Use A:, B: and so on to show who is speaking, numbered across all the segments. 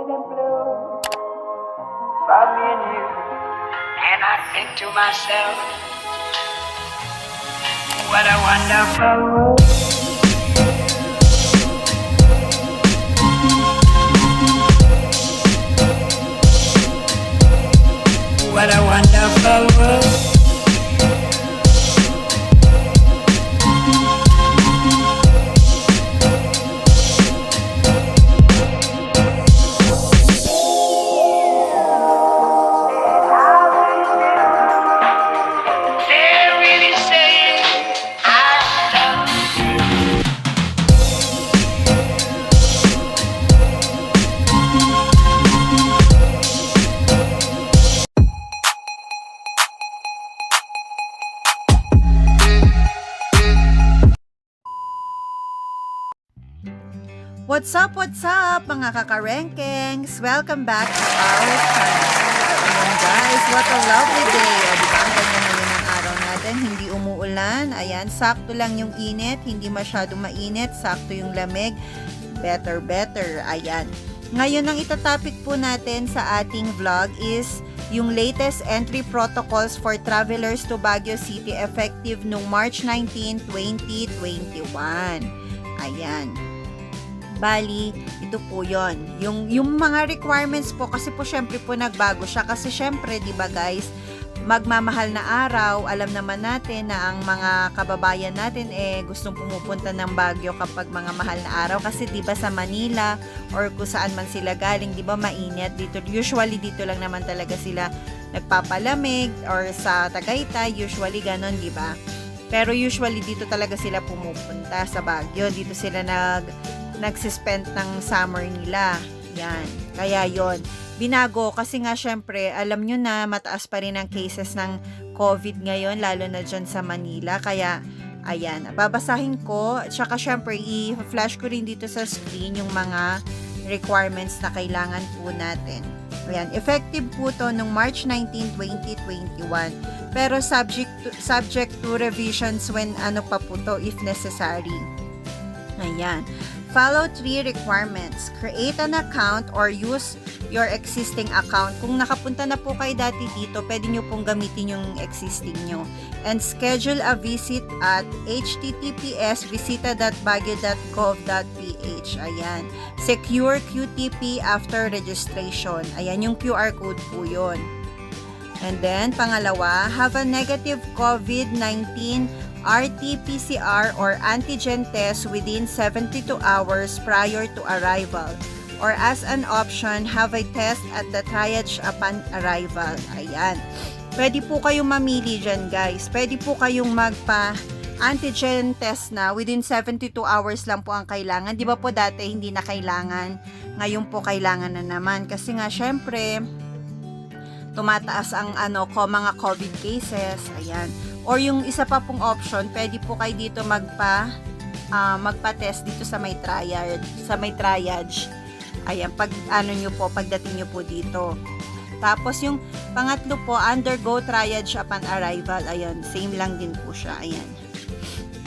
A: and blue for me and you. And I think to myself, what a wonderful world. What a wonderful world.
B: What's up mga kakarenkings? Welcome back to our channel. Ayan guys, what a lovely day. O diba, ang ganda ngayon ng araw natin, hindi umuulan. Ayan, sakto lang yung init, hindi masyadong mainit, sakto yung lamig. Better. Ayan. Ngayon, ang itatopic po natin sa ating vlog is yung latest entry protocols for travelers to Baguio City effective nung March 19, 2021. Ayan. Bali, ito po yon. Yung mga requirements po, kasi po syempre po nagbago siya. Kasi syempre, di ba guys, magmamahal na araw, alam naman natin na ang mga kababayan natin gustong pumupunta ng Baguio kapag mga mahal na araw. Kasi di ba sa Manila or kung saan man sila galing, di ba mainit dito. Usually dito lang naman talaga sila nagpapalamig, or sa Tagaytay, usually ganon, di ba? Pero usually dito talaga sila pumupunta sa Baguio. Dito sila nagsispend ng summer nila. Yan. Kaya yon, binago kasi nga syempre, alam nyo na mataas pa rin ang cases ng COVID ngayon, lalo na dyan sa Manila. Kaya, ayan, babasahin ko. Tsaka syempre, i-flash ko rin dito sa screen yung mga requirements na kailangan po natin. Ayan, effective po to nung March 19, 2021. Pero subject to revisions when ano pa po to, if necessary. Ayan. Follow 3 requirements. Create an account or use your existing account. Kung nakapunta na po kayo dati dito, pwede nyo pong gamitin yung existing nyo. And schedule a visit at https://visita.baguio.gov.ph. Ayan. Secure QTP after registration. Ayan, yung QR code po yun. And then, pangalawa, have a negative COVID-19 RT-PCR or antigen test within 72 hours prior to arrival, or as an option, have a test at the triage upon arrival. Ayan. Pwede po kayong mamili dyan guys. Pwede po kayong magpa-antigen test na within 72 hours lang po ang kailangan. Di ba po dati hindi na kailangan? Ngayon po kailangan na naman. Kasi nga syempre, tumataas ang mga COVID cases. Ayan. Or yung isa pa pong option, pwede po kayo dito magpa-test dito sa may triage. Ayan, pagdating nyo po dito. Tapos yung pangatlo po, undergo triage upon arrival. Ayan, same lang din po siya.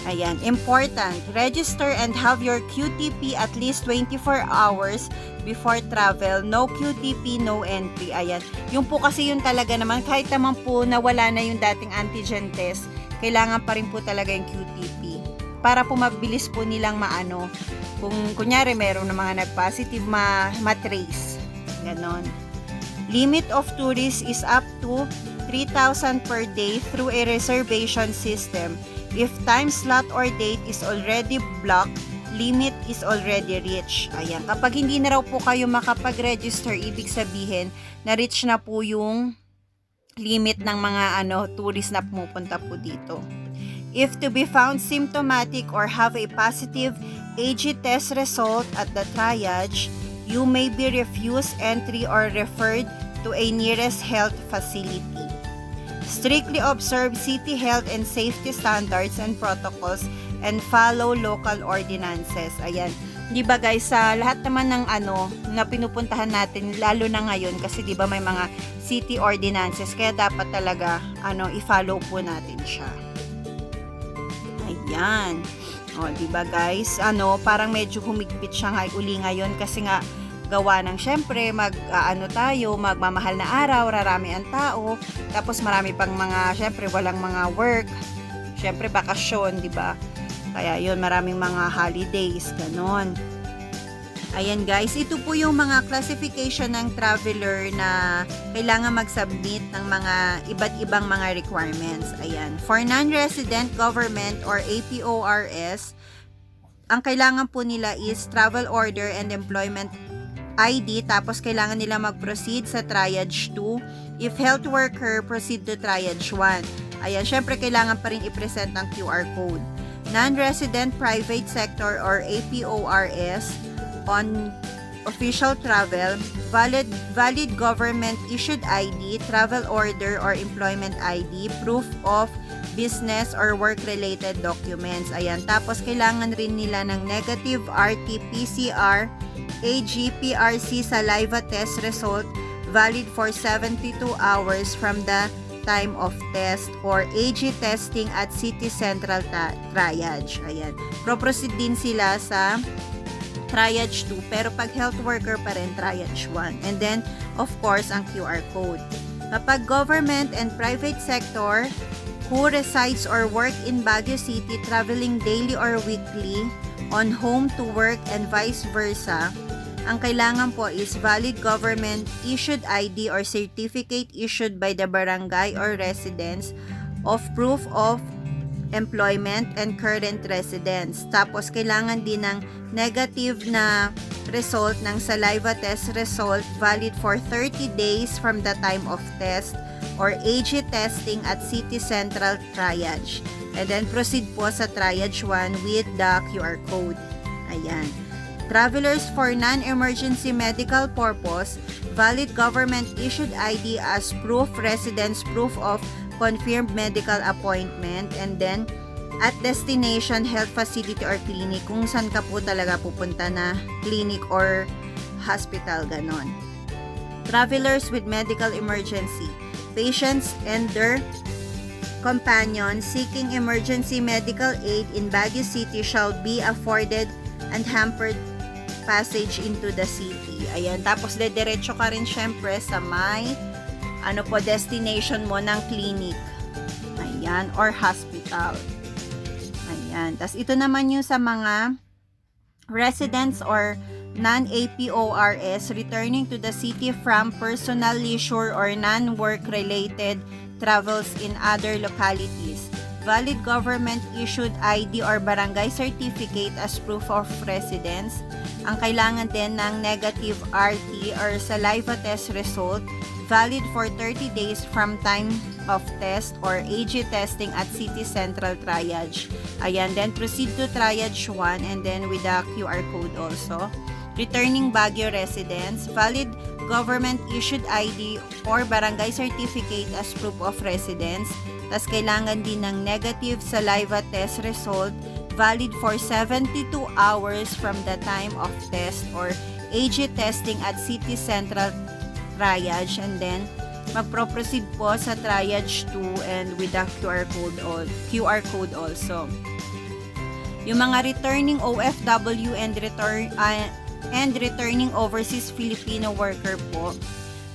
B: Ayan, important. Register and have your QTP at least 24 hours before travel. No QTP, no entry. Ayan. Yung po kasi yun talaga naman, kahit naman po nawala na yung dating antigen test, kailangan pa rin po talaga yung QTP. Para po mabilis po nilang kung kunyari meron na mga nag-positive, matrace. Ganon. Limit of tourists is up to 3,000 per day through a reservation system. If time slot or date is already blocked, limit is already reached. Ayan. Kapag hindi na raw po kayo makapag-register, ibig sabihin, na-reach na po yung limit ng mga tourist na pumupunta po dito. If to be found symptomatic or have a positive AG test result at the triage, you may be refused entry or referred to a nearest health facility. Strictly observe city health and safety standards and protocols and follow local ordinances. Ayan. Di ba guys, sa lahat naman ng na pinupuntahan natin, lalo na ngayon kasi di ba may mga city ordinances, kaya dapat talaga i-follow po natin siya. Ayan. O, di ba guys, parang medyo humigpit siya uli ngayon kasi nga gawa ng syempre magmamahal na araw, rarami ang tao, tapos marami pang mga syempre walang mga work, syempre bakasyon, di ba? Kaya yun, maraming mga holidays, ganon. Ayan guys, ito po yung mga classification ng traveler na kailangan mag-submit ng mga iba't ibang mga requirements. Ayan, for non-resident government or APORS, ang kailangan po nila is travel order and employment ID, tapos kailangan nila mag-proceed sa triage 2. If health worker, proceed to triage 1. Ayan, syempre kailangan pa rin i-present ang QR code. Non-resident private sector or APORS, on official travel, valid government issued ID, travel order or employment ID, proof of business or work-related documents. Ayan, tapos kailangan rin nila ng negative RT-PCR, AG-PRC saliva test result valid for 72 hours from the time of test, or AG testing at City Central Triage. Ayan, proceed din sila sa triage 2, pero pag health worker pa rin, triage 1. And then, of course, ang QR code. Kapag government and private sector who resides or work in Baguio City, traveling daily or weekly on home to work and vice versa, ang kailangan po is valid government issued ID or certificate issued by the barangay or residence of proof of employment and current residence. Tapos, kailangan din ng negative na result ng saliva test result valid for 30 days from the time of test, or AG testing at City Central Triage. And then, proceed po sa Triage 1 with the QR code. Ayan. Travelers for non-emergency medical purpose, valid government issued ID as proof residence, proof of confirmed medical appointment, and then at destination health facility or clinic, kung saan ka po talaga pupunta na clinic or hospital, ganon. Travelers with medical emergency, patients and their companions seeking emergency medical aid in Baguio City shall be afforded unhampered passage into the city. Ayan, tapos dediretso ka rin syempre sa may destination mo ng clinic. Ayan, or hospital. Ayan. Tas ito naman yung sa mga residents or non-APORS returning to the city from personal leisure or non-work related travels in other localities. Valid government issued ID or barangay certificate as proof of residence. Ang kailangan din ng negative RT or saliva test result valid for 30 days from time of test, or AG testing at City Central Triage. Ayan, then proceed to Triage 1 and then with the QR code also. Returning Baguio residents, valid government issued ID or barangay certificate as proof of residence. Tas kailangan din ng negative saliva test result valid for 72 hours from the time of test, or AG testing at City Central Triage, and then magpro-proceed po sa Triage 2 and with the QR code also. Yung mga returning OFW and returning overseas Filipino worker po,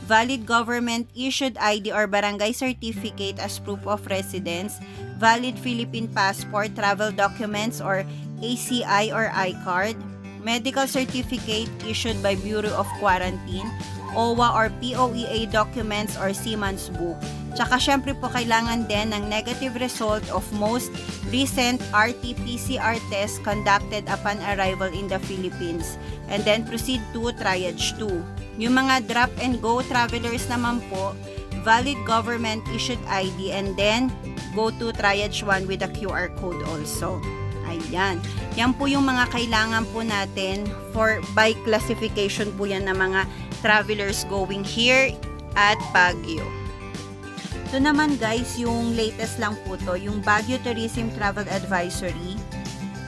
B: valid government issued ID or barangay certificate as proof of residence, valid Philippine passport, travel documents or ACI or I-card, medical certificate issued by Bureau of Quarantine, OWA or POEA documents or Seaman's Book. Tsaka syempre po kailangan din ng negative result of most recent RT-PCR test conducted upon arrival in the Philippines. And then proceed to Triage 2. Yung mga drop and go travelers naman po, valid government issued ID, and then go to Triage 1 with the QR code also. Ayan. Yan po yung mga kailangan po natin for by classification po yan ng mga travelers going here at Baguio. Ito naman guys, yung latest lang po to, yung Baguio Tourism Travel Advisory.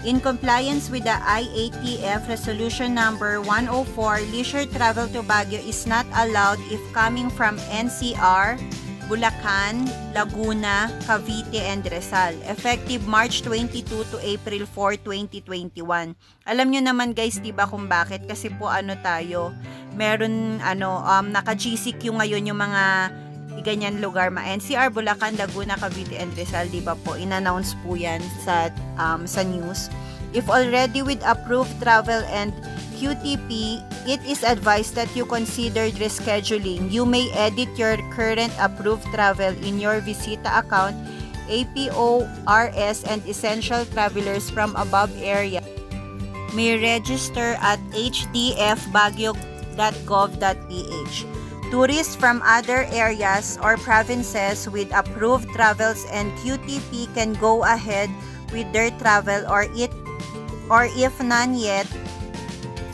B: In compliance with the IATF Resolution Number 104, leisure travel to Baguio is not allowed if coming from NCR, Bulacan, Laguna, Cavite, and Rizal. Effective March 22 to April 4, 2021. Alam nyo naman guys, diba kung bakit? Kasi po meron naka-GCQ ngayon yung mga ganyan lugar, NCR, Bulacan, Laguna, Cavite, and Rizal, diba po? In-announce po yan sa news. If already with approved travel and QTP, it is advised that you consider rescheduling. You may edit your current approved travel in your Visita account, APORS, and essential travelers from above area may register at hdfbaguio.gov.ph. Tourists from other areas or provinces with approved travels and QTP can go ahead with their travel, or if none yet,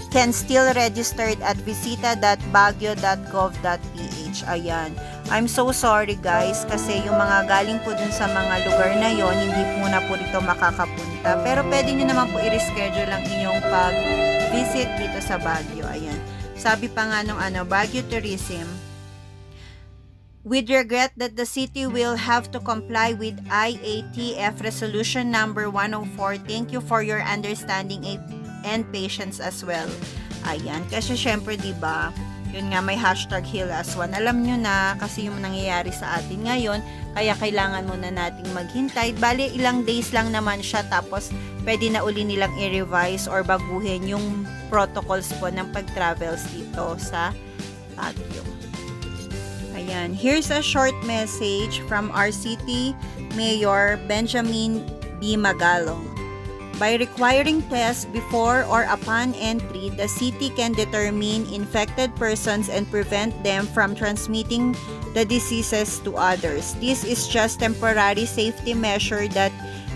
B: can still registered at visita.baguio.gov.ph. Ayan. I'm so sorry guys kasi yung mga galing po dun sa mga lugar na yon hindi po na po dito makakapunta. Pero pwede nyo naman po i-reschedule ang inyong pag-visit dito sa Baguio. Ayan. Sabi pa nga nung Baguio Tourism, with regret that the city will have to comply with IATF Resolution Number 104. Thank you for your understanding and patience as well. Ayan, kasi syempre 'di ba, yun nga may hashtag Heal as One. Alam nyo na kasi yung nangyayari sa atin ngayon, kaya kailangan muna nating maghintay. Bali, ilang days lang naman siya, tapos pwede na uli nilang i-revise or baguhin yung protocols po ng pag-travels dito sa Baguio. Ayan, here's a short message from our city Mayor Benjamin B. Magalong. By requiring tests before or upon entry, the city can determine infected persons and prevent them from transmitting the diseases to others. This is just temporary safety measure that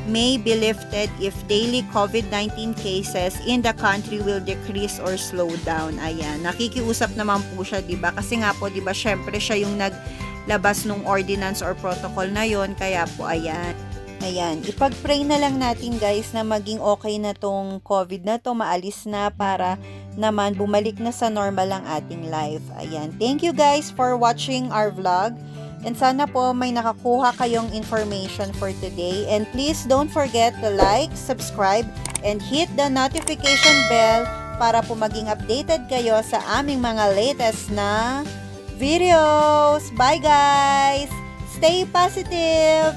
B: may be lifted if daily COVID-19 cases in the country will decrease or slow down. Ayan, nakikiusap naman po siya, diba? Kasi nga po, diba, syempre siya yung naglabas ng ordinance or protocol na yon, kaya po, ayan. Ayan, ipag-pray na lang natin guys na maging okay na tong COVID na to, maalis na para naman bumalik na sa normal ang ating life. Ayan, thank you guys for watching our vlog. And sana po may nakakuha kayong information for today. And please don't forget to like, subscribe, and hit the notification bell para po maging updated kayo sa aming mga latest na videos. Bye guys! Stay positive!